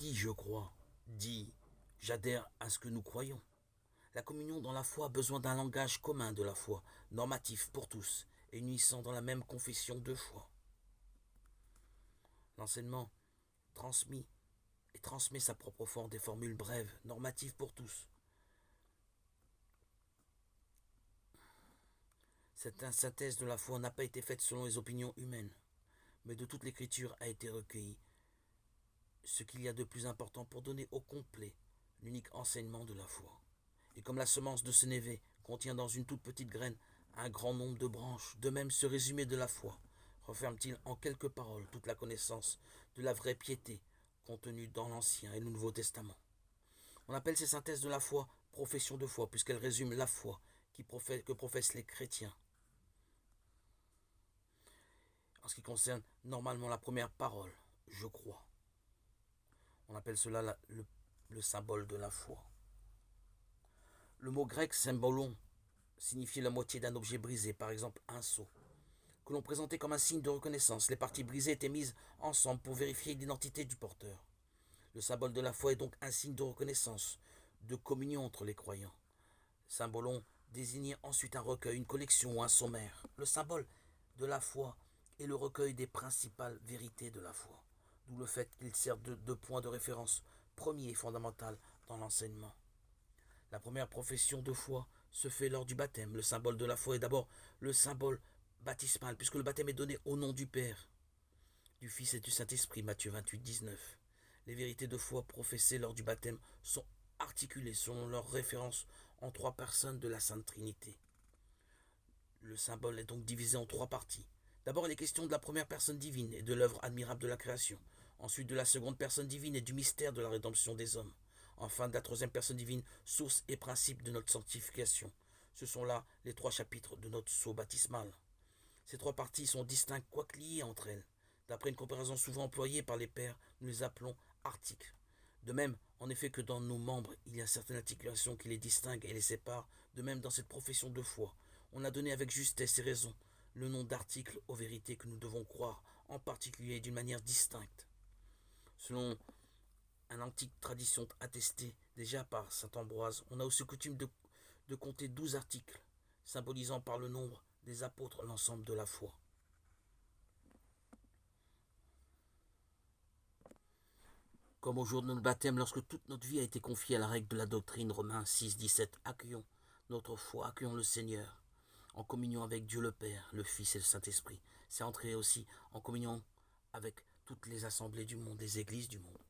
dit je crois dit j'adhère à ce que nous croyons. La communion dans la foi a besoin d'un langage commun de la foi, normatif pour tous, et unissant dans la même confession de foi. L'enseignement transmis et transmet sa propre forme des formules brèves, normatives pour tous. Cette synthèse de la foi n'a pas été faite selon les opinions humaines, mais de toute l'écriture a été recueilli ce qu'il y a de plus important pour donner au complet l'unique enseignement de la foi. Et comme la semence de sénévé contient dans une toute petite graine un grand nombre de branches, de même ce résumé de la foi renferme-t-il en quelques paroles toute la connaissance de la vraie piété contenue dans l'Ancien et le Nouveau Testament. On appelle ces synthèses de la foi profession de foi, puisqu'elles résument la foi que professent les chrétiens. En ce qui concerne normalement la première parole, je crois. On appelle cela le symbole de la foi. Le mot grec symbolon signifiait la moitié d'un objet brisé, par exemple un seau, que l'on présentait comme un signe de reconnaissance. Les parties brisées étaient mises ensemble pour vérifier l'identité du porteur. Le symbole de la foi est donc un signe de reconnaissance, de communion entre les croyants. Symbolon désignait ensuite un recueil, une collection ou un sommaire. Le symbole de la foi est le recueil des principales vérités de la foi, d'où le fait qu'il sert de point de référence premier et fondamental dans l'enseignement. La première profession de foi se fait lors du baptême. Le symbole de la foi est d'abord le symbole baptismal, puisque le baptême est donné au nom du Père, du Fils et du Saint-Esprit, Matthieu 28, 19. Les vérités de foi professées lors du baptême sont articulées selon leur référence en trois personnes de la Sainte Trinité. Le symbole est donc divisé en trois parties. D'abord, il est question de la première personne divine et de l'œuvre admirable de la création. Ensuite, de la seconde personne divine et du mystère de la rédemption des hommes. Enfin, de la troisième personne divine, source et principe de notre sanctification. Ce sont là les trois chapitres de notre sceau baptismal. Ces trois parties sont distinctes quoique liées entre elles. D'après une comparaison souvent employée par les pères, nous les appelons articles. De même, en effet, que dans nos membres, il y a certaines articulations qui les distinguent et les séparent, de même dans cette profession de foi. On a donné avec justesse et raison le nom d'articles aux vérités que nous devons croire, en particulier d'une manière distincte. Selon une antique tradition attestée déjà par saint Ambroise, on a aussi coutume de compter 12 articles, symbolisant par le nombre des apôtres l'ensemble de la foi. Comme au jour de notre baptême, lorsque toute notre vie a été confiée à la règle de la doctrine, Romains 6, 17, accueillons notre foi, accueillons le Seigneur, en communion avec Dieu le Père, le Fils et le Saint-Esprit. C'est entrer aussi en communion avec toutes les assemblées du monde, les églises du monde.